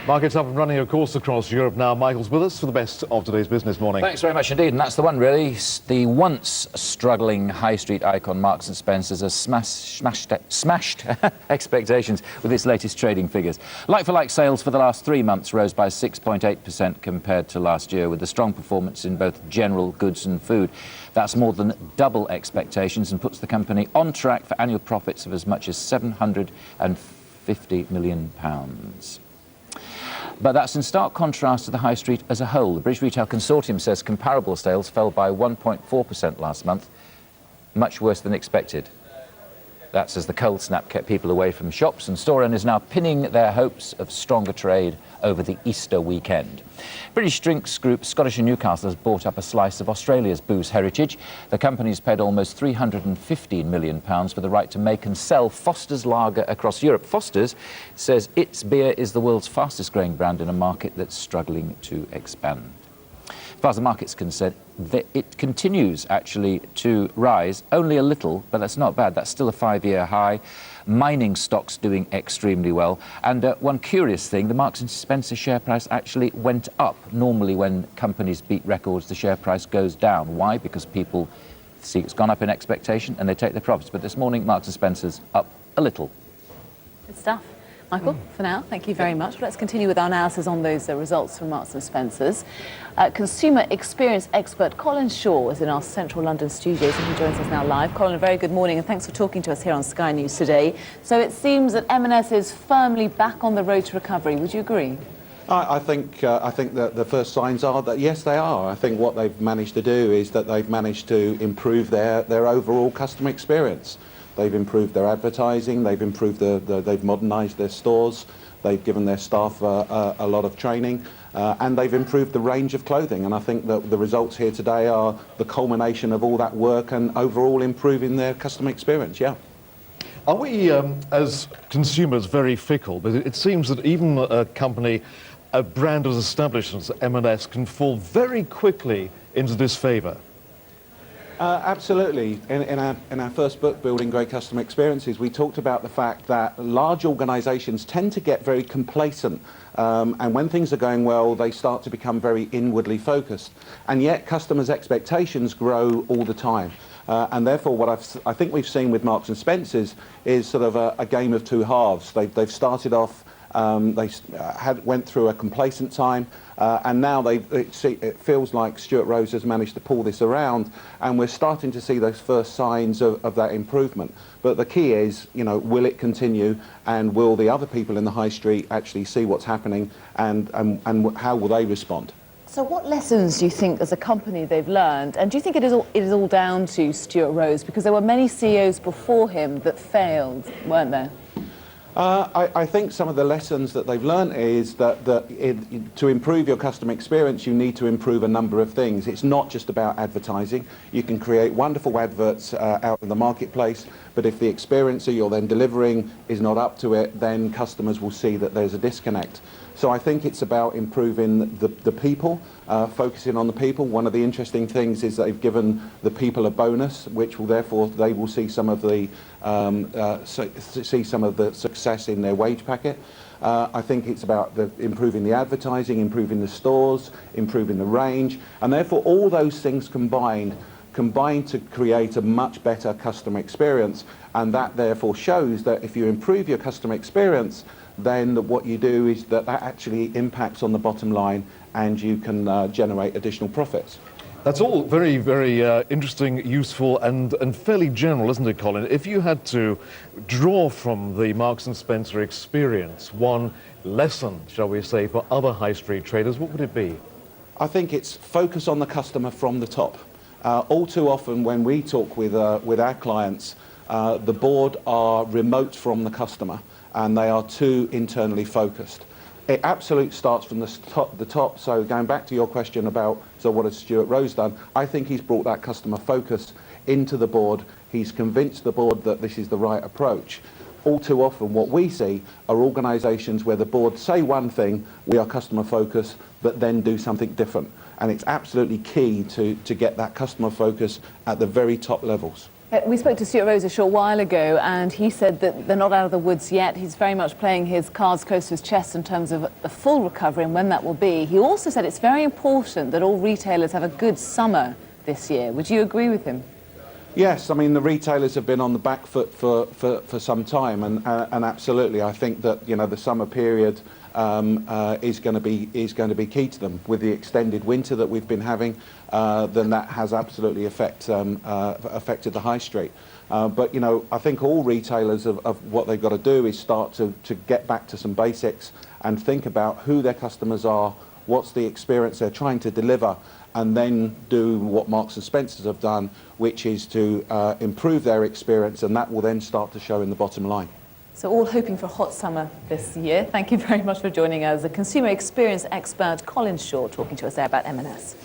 Markets up and running, of course, across Europe now. Michael's with us for the best of today's business morning. Thanks very much indeed, and that's the one really. The once struggling high street icon Marks & Spencer's has smashed expectations with its latest trading figures. Like-for-like sales for the last 3 months rose by 6.8% compared to last year, with a strong performance in both general goods and food. That's more than double expectations and puts the company on track for annual profits of as much as £750 million. But that's in stark contrast to the high street as a whole. The British Retail Consortium says comparable sales fell by 1.4% last month, much worse than expected. That's as the cold snap kept people away from shops, and store owners now pinning their hopes of stronger trade over the Easter weekend. British drinks group Scottish & Newcastle has bought up a slice of Australia's booze heritage. The company's paid almost £315 million for the right to make and sell Foster's lager across Europe. Foster's says its beer is the world's fastest growing brand in a market that's struggling to expand. As far as the market's concerned, it continues actually to rise, only a little, but that's not bad. That's still a 5-year high. Mining stocks doing extremely well. And one curious thing, the Marks & Spencer share price actually went up. Normally when companies beat records, the share price goes down. Why? Because people see it's gone up in expectation and they take their profits. But this morning, Marks & Spencer's up a little. Good stuff. Michael, for now, thank you very much. Let's continue with our analysis on those results from Marks & Spencer's. Consumer experience expert Colin Shaw is in our central London studios and he joins us now live. Colin, a very good morning and thanks for talking to us here on Sky News today. So it seems that M&S is firmly back on the road to recovery. Would you agree? I think that the first signs are that yes, they are. I think what they've managed to do is that they've managed to improve their overall customer experience. They've improved their advertising, they've improved they've modernised their stores, they've given their staff a lot of training, and they've improved the range of clothing. And I think that the results here today are the culmination of all that work and overall improving their customer experience, yeah. Are we, as consumers, very fickle? But it seems that even a company, a brand as established as M&S, can fall very quickly into disfavour. Absolutely. In our first book, Building Great Customer Experiences, we talked about the fact that large organisations tend to get very complacent, and when things are going well, they start to become very inwardly focused. And yet customers' expectations grow all the time. And therefore what I think we've seen with Marks & Spencer's is sort of a game of two halves. They've started off, went through a complacent time, and now it feels like Stuart Rose has managed to pull this around, and we're starting to see those first signs of that improvement. But the key is, you know, will it continue, and will the other people in the high street actually see what's happening, and how will they respond? So what lessons do you think as a company they've learned, and do you think it is all down to Stuart Rose, because there were many CEOs before him that failed, weren't there? I think some of the lessons that they've learned is that to improve your customer experience, you need to improve a number of things. It's not just about advertising. You can create wonderful adverts out in the marketplace, but if the experience that you're then delivering is not up to it, then customers will see that there's a disconnect. So I think it's about improving the people, focusing on the people. One of the interesting things is they've given the people a bonus, which will therefore they will see some of the success in their wage packet. I think it's about improving the advertising, improving the stores, improving the range, and therefore all those things combined to create a much better customer experience. And that therefore shows that if you improve your customer experience, then what you do is that actually impacts on the bottom line and you can generate additional profits. That's all very, very interesting, useful and fairly general, isn't it, Colin? If you had to draw from the Marks & Spencer experience one lesson, shall we say, for other high street traders, what would it be? I think it's focus on the customer from the top. All too often when we talk with our clients, the board are remote from the customer and they are too internally focused. It absolutely starts from the top. So going back to your question about, so what has Stuart Rose done? I think he's brought that customer focus into the board. He's convinced the board that this is the right approach. All too often what we see are organisations where the board say one thing, we are customer focused, but then do something different. And it's absolutely key to get that customer focus at the very top levels. We spoke to Stuart Rose a short while ago, and he said that they're not out of the woods yet. He's very much playing his cards close to his chest in terms of a full recovery and when that will be. He also said it's very important that all retailers have a good summer this year. Would you agree with him? Yes, I mean the retailers have been on the back foot for some time, and absolutely, I think that the summer period is going to be key to them. With the extended winter that we've been having, then that has absolutely affected the high street. But I think all retailers of what they've got to do is start to get back to some basics and think about who their customers are, what's the experience they're trying to deliver, and then do what Marks and Spencers have done, which is to improve their experience, and that will then start to show in the bottom line. So all hoping for a hot summer this year. Thank you very much for joining us. The consumer experience expert Colin Shaw talking to us there about M&S.